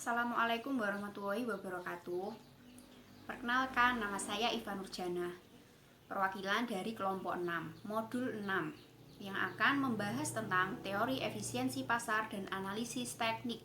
Assalamualaikum warahmatullahi wabarakatuh. Perkenalkan, nama saya Iva Nurjana, perwakilan dari kelompok 6, modul 6, yang akan membahas tentang teori efisiensi pasar dan analisis teknik.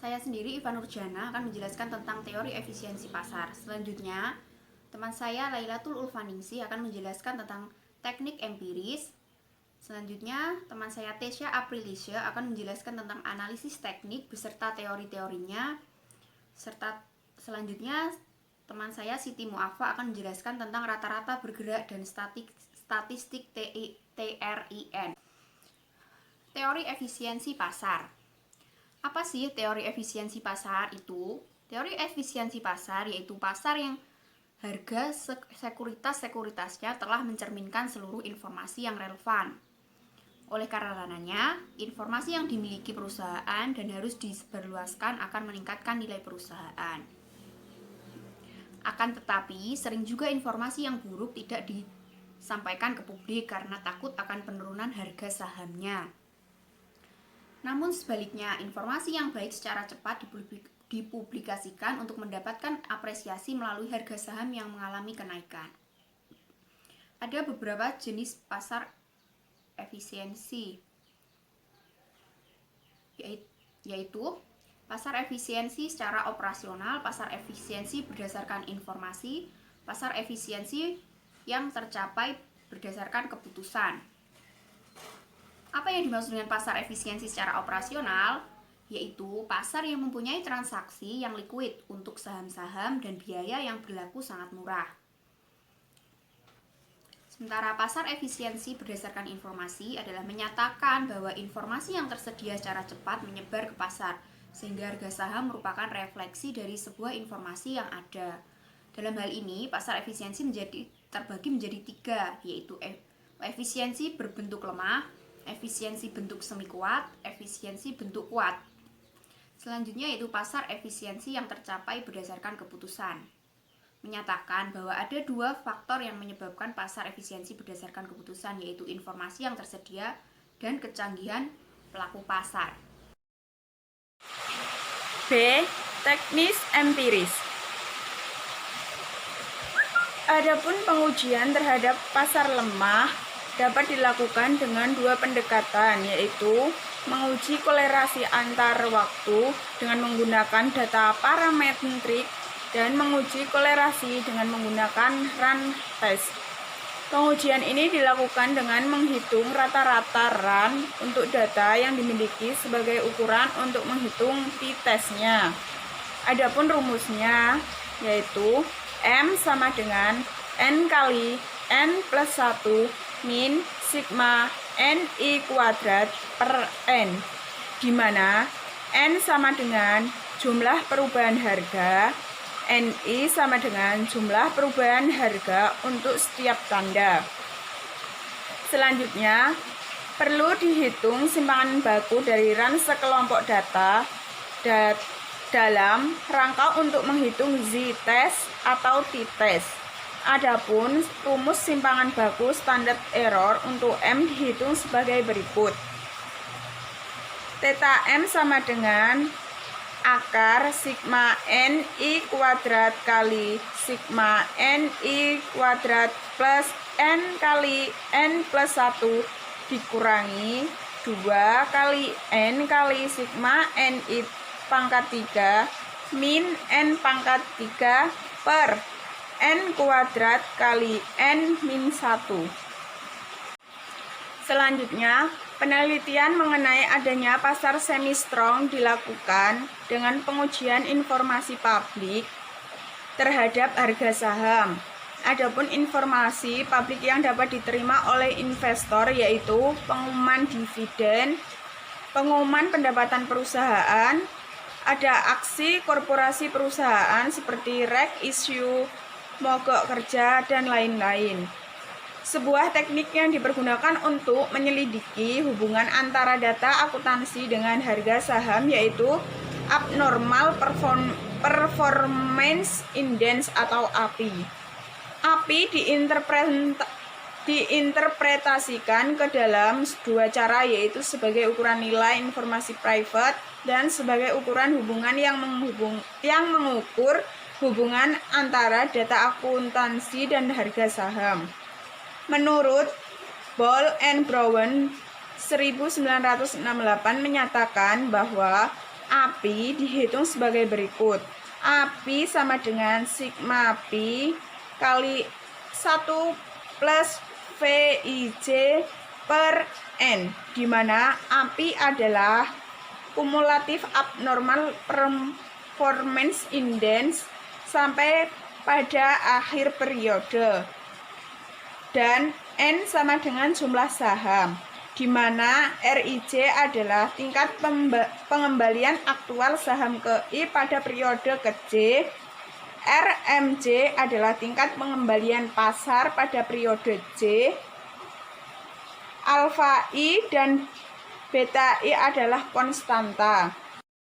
Saya sendiri, Iva Nurjana, akan menjelaskan tentang teori efisiensi pasar. Selanjutnya, teman saya Lailatul Ulfaningsi akan menjelaskan tentang teknik empiris. Selanjutnya, teman saya Tesya Aprilisya akan menjelaskan tentang analisis teknik beserta teori-teorinya. Serta selanjutnya, teman saya Siti Muafa akan menjelaskan tentang rata-rata bergerak dan statistik TRIN. Teori efisiensi pasar. Apa sih teori efisiensi pasar itu? Teori efisiensi pasar yaitu pasar yang harga sekuritasnya telah mencerminkan seluruh informasi yang relevan. Oleh karenanya, informasi yang dimiliki perusahaan dan harus disebarluaskan akan meningkatkan nilai perusahaan. Akan tetapi, sering juga informasi yang buruk tidak disampaikan ke publik karena takut akan penurunan harga sahamnya. Namun sebaliknya, informasi yang baik secara cepat dipublikasikan untuk mendapatkan apresiasi melalui harga saham yang mengalami kenaikan. Ada beberapa jenis pasar efisiensi, yaitu pasar efisiensi secara operasional, pasar efisiensi berdasarkan informasi, pasar efisiensi yang tercapai berdasarkan keputusan. Apa yang dimaksud dengan pasar efisiensi secara operasional? Yaitu pasar yang mempunyai transaksi yang liquid untuk saham-saham dan biaya yang berlaku sangat murah. Sementara pasar efisiensi berdasarkan informasi adalah menyatakan bahwa informasi yang tersedia secara cepat menyebar ke pasar, sehingga harga saham merupakan refleksi dari sebuah informasi yang ada. Dalam hal ini, pasar efisiensi terbagi menjadi 3, yaitu efisiensi berbentuk lemah, efisiensi bentuk semi kuat, efisiensi bentuk kuat. Selanjutnya yaitu pasar efisiensi yang tercapai berdasarkan keputusan. Menyatakan bahwa ada 2 faktor yang menyebabkan pasar efisiensi berdasarkan keputusan, yaitu informasi yang tersedia dan kecanggihan pelaku pasar. B. Teknis empiris. Adapun pengujian terhadap pasar lemah dapat dilakukan dengan 2 pendekatan, yaitu menguji kolerasi antar waktu dengan menggunakan data parametrik dan menguji kolerasi dengan menggunakan run test. Pengujian ini dilakukan dengan menghitung rata-rata run untuk data yang dimiliki sebagai ukuran untuk menghitung t-testnya. Adapun rumusnya yaitu M sama dengan N kali N plus 1 min sigma NI kuadrat per N, di mana N sama dengan jumlah perubahan harga, NI sama dengan jumlah perubahan harga untuk setiap tanda. Selanjutnya, perlu dihitung simpangan baku dari run sekelompok data dalam rangka untuk menghitung z-test atau t-test. Adapun rumus simpangan baku standard error untuk M dihitung sebagai berikut. Theta M sama dengan akar sigma NI kuadrat kali sigma NI kuadrat plus N kali N plus 1 dikurangi 2 kali N kali sigma NI pangkat 3 min N pangkat 3 per N kuadrat kali N min 1. Selanjutnya, penelitian mengenai adanya pasar semi-strong dilakukan dengan pengujian informasi publik terhadap harga saham. Adapun informasi publik yang dapat diterima oleh investor yaitu pengumuman dividen, pengumuman pendapatan perusahaan, ada aksi korporasi perusahaan seperti reg issue, mogok kerja, dan lain-lain. Sebuah teknik yang dipergunakan untuk menyelidiki hubungan antara data akuntansi dengan harga saham yaitu Abnormal Performance Index atau API. API diinterpretasikan ke dalam dua cara, yaitu sebagai ukuran nilai informasi private dan sebagai ukuran hubungan yang mengukur hubungan antara data akuntansi dan harga saham. Menurut Ball and Brown 1968 menyatakan bahwa API dihitung sebagai berikut. API sama dengan sigma pi kali 1 plus VIJ per N, di mana API adalah kumulatif abnormal performance index sampai pada akhir periode, dan N sama dengan jumlah saham, di mana RIJ adalah tingkat pengembalian aktual saham ke I pada periode ke J, RMJ adalah tingkat pengembalian pasar pada periode J, alfa I dan beta I adalah konstanta.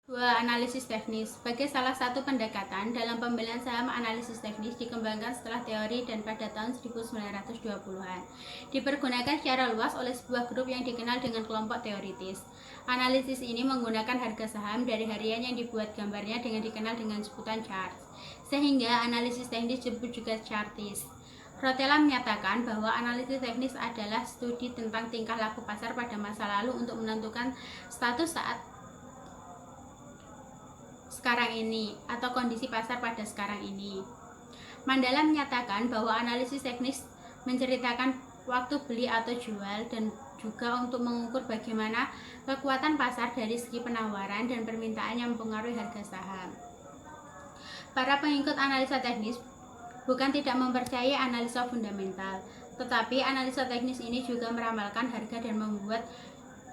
2. Analisis teknis. Sebagai salah satu pendekatan dalam pembelian saham, analisis teknis dikembangkan setelah teori dan pada tahun 1920-an. Dipergunakan secara luas oleh sebuah grup yang dikenal dengan kelompok teoritis. Analisis ini menggunakan harga saham dari harian yang dibuat gambarnya dengan dikenal dengan sebutan charts, sehingga analisis teknis disebut juga chartis. Rotella menyatakan bahwa analisis teknis adalah studi tentang tingkah laku pasar pada masa lalu untuk menentukan status saat sekarang ini atau kondisi pasar pada sekarang ini. Mandala menyatakan bahwa analisis teknis menceritakan waktu beli atau jual dan juga untuk mengukur bagaimana kekuatan pasar dari segi penawaran dan permintaan yang mempengaruhi harga saham. Para pengikut analisa teknis bukan tidak mempercayai analisa fundamental, tetapi analisa teknis ini juga meramalkan harga dan membuat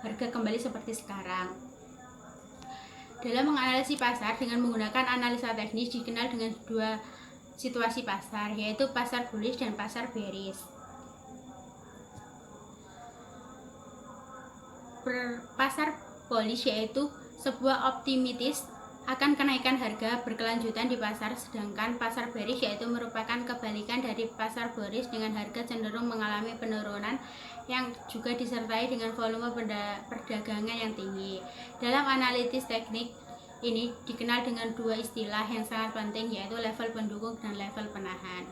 harga kembali seperti sekarang. Dalam menganalisis pasar dengan menggunakan analisa teknis dikenal dengan dua situasi pasar, yaitu pasar bullish dan pasar bearish. Pasar bullish yaitu sebuah optimistis akan kenaikan harga berkelanjutan di pasar, sedangkan pasar bearish yaitu merupakan kebalikan dari pasar bullish dengan harga cenderung mengalami penurunan yang juga disertai dengan volume perdagangan yang tinggi. Dalam analisis teknik ini dikenal dengan dua istilah yang sangat penting, yaitu level pendukung dan level penahan.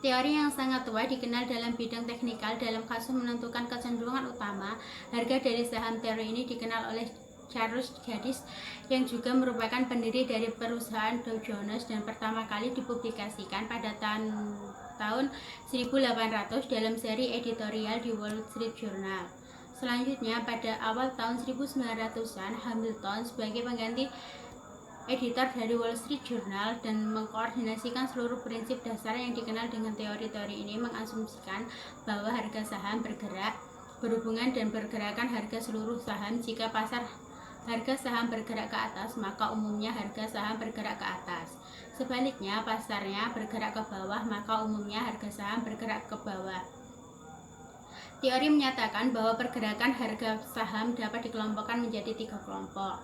Teori yang sangat tua dikenal dalam bidang teknikal dalam kasus menentukan kecenderungan utama harga dari saham. Teori ini dikenal oleh Charles Gaddis yang juga merupakan pendiri dari perusahaan Dow Jones dan pertama kali dipublikasikan pada tahun 1800 dalam seri editorial di Wall Street Journal. Selanjutnya pada awal tahun 1900-an, Hamilton sebagai pengganti editor dari Wall Street Journal dan mengkoordinasikan seluruh prinsip dasar yang dikenal dengan teori-teori ini mengasumsikan bahwa harga saham bergerak berhubungan dan pergerakan harga seluruh saham. Jika pasar harga saham bergerak ke atas, maka umumnya harga saham bergerak ke atas. Sebaliknya, pasarnya bergerak ke bawah, maka umumnya harga saham bergerak ke bawah. Teori menyatakan bahwa pergerakan harga saham dapat dikelompokkan menjadi 3 kelompok.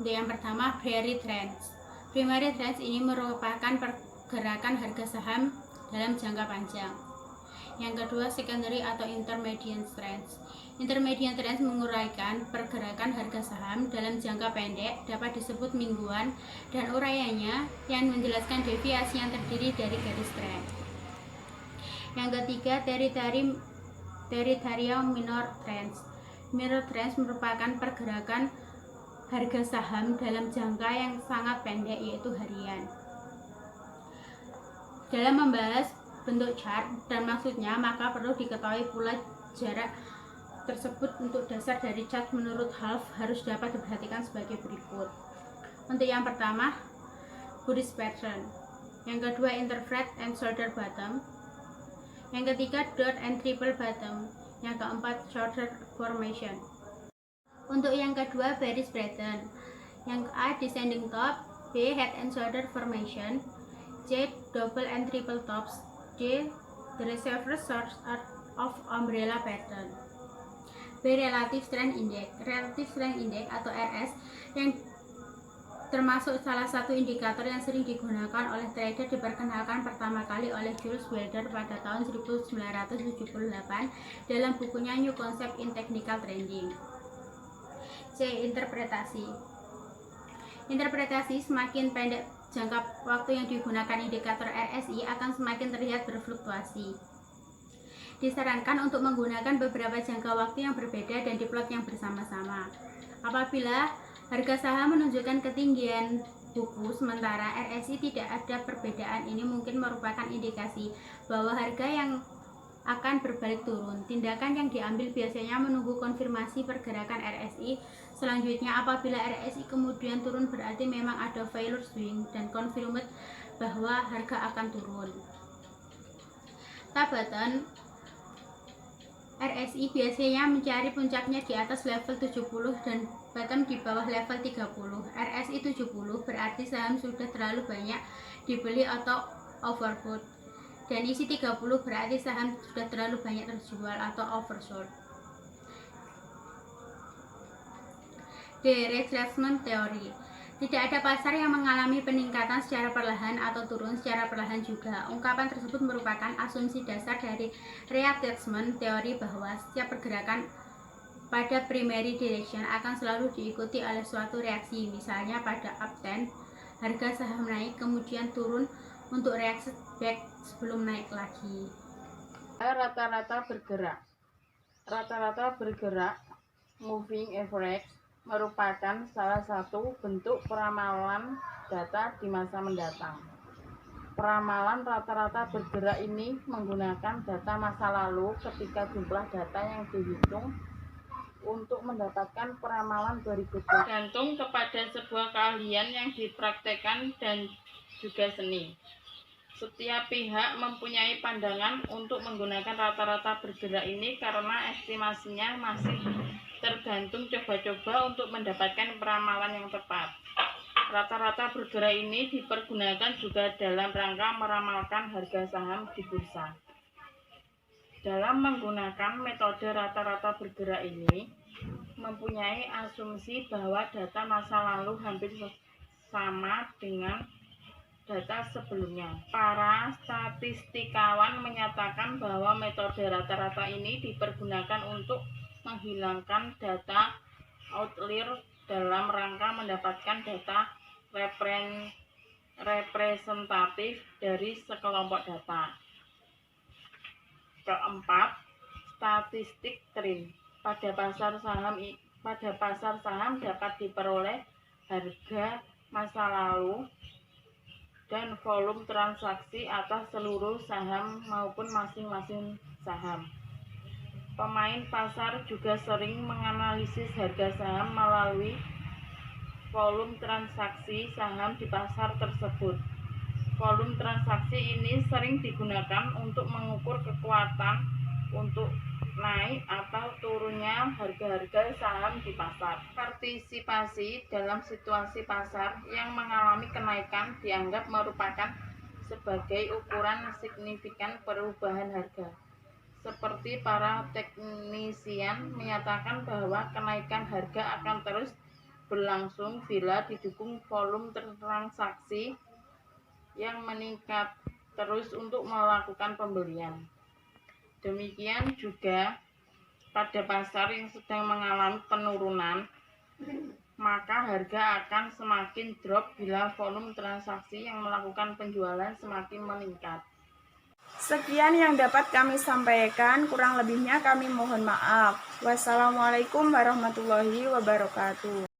Yang pertama, primary trends. Primary trends ini merupakan pergerakan harga saham dalam jangka panjang. Yang kedua, secondary atau intermediate trends. Intermediate trends menguraikan pergerakan harga saham dalam jangka pendek, dapat disebut mingguan, dan uraiannya yang menjelaskan deviasi yang terdiri dari garis tren. Yang ketiga, territorial minor trends. Minor trends merupakan pergerakan harga saham dalam jangka yang sangat pendek, yaitu harian. Dalam membahas bentuk chart dan maksudnya, maka perlu diketahui pula jarak tersebut. Untuk dasar dari chart menurut Half harus dapat diperhatikan sebagai berikut. Untuk yang pertama, bullish pattern. Yang kedua, interflat and shoulder bottom. Yang ketiga, dot and triple bottom. Yang keempat, shoulder formation. Untuk yang kedua, bearish pattern. Yang A, descending top. B, head and shoulder formation. C, double and triple tops. D, the reverse sort of umbrella pattern. B, relative strength index. Relative strength index atau RS yang termasuk salah satu indikator yang sering digunakan oleh trader diperkenalkan pertama kali oleh Jules Wilder pada tahun 1978 dalam bukunya New Concept in Technical Trading. C. Interpretasi. Interpretasi semakin pendek jangka waktu yang digunakan indikator RSI akan semakin terlihat berfluktuasi. Disarankan untuk menggunakan beberapa jangka waktu yang berbeda dan diplot yang bersama-sama. Apabila harga saham menunjukkan ketinggian buku sementara RSI tidak ada perbedaan, ini mungkin merupakan indikasi bahwa harga yang akan berbalik turun. Tindakan yang diambil biasanya menunggu konfirmasi pergerakan RSI. Selanjutnya, apabila RSI kemudian turun berarti memang ada failure swing dan confirmed bahwa harga akan turun. Tabatan RSI biasanya mencari puncaknya di atas level 70 dan bottom di bawah level 30. RSI 70 berarti saham sudah terlalu banyak dibeli atau overbought. Dan isi 30 berarti saham sudah terlalu banyak terjual atau oversold. D. Retracement Theory. Tidak ada pasar yang mengalami peningkatan secara perlahan atau turun secara perlahan juga. Ungkapan tersebut merupakan asumsi dasar dari retracement teori bahwa setiap pergerakan pada primary direction akan selalu diikuti oleh suatu reaksi. Misalnya pada uptrend, harga saham naik kemudian turun untuk reaksi back sebelum naik lagi. Rata-rata bergerak. Rata-rata bergerak, moving average, merupakan salah satu bentuk peramalan data di masa mendatang. Peramalan rata-rata bergerak ini menggunakan data masa lalu ketika jumlah data yang dihitung untuk mendapatkan peramalan berikutnya. Gantung kepada sebuah keahlian yang dipraktekkan dan juga seni. Setiap pihak mempunyai pandangan untuk menggunakan rata-rata bergerak ini karena estimasinya masih tergantung coba-coba untuk mendapatkan peramalan yang tepat. Rata-rata bergerak ini dipergunakan juga dalam rangka meramalkan harga saham di bursa. Dalam menggunakan metode rata-rata bergerak ini, mempunyai asumsi bahwa data masa lalu hampir sama dengan data sebelumnya. Para statistikawan menyatakan bahwa metode rata-rata ini dipergunakan untuk menghilangkan data outlier dalam rangka mendapatkan data representatif dari sekelompok data. Keempat, statistik trend. Pada pasar saham dapat diperoleh harga masa lalu dan volume transaksi atas seluruh saham maupun masing-masing saham. Pemain pasar juga sering menganalisis harga saham melalui volume transaksi saham di pasar tersebut. Volume transaksi ini sering digunakan untuk mengukur kekuatan untuk naik atau turunnya harga-harga saham di pasar. Partisipasi dalam situasi pasar yang mengalami kenaikan dianggap merupakan sebagai ukuran signifikan perubahan harga. Seperti para teknisian menyatakan bahwa kenaikan harga akan terus berlangsung bila didukung volume transaksi yang meningkat terus untuk melakukan pembelian. Demikian juga pada pasar yang sedang mengalami penurunan, maka harga akan semakin drop bila volume transaksi yang melakukan penjualan semakin meningkat. Sekian yang dapat kami sampaikan, kurang lebihnya kami mohon maaf. Wassalamualaikum warahmatullahi wabarakatuh.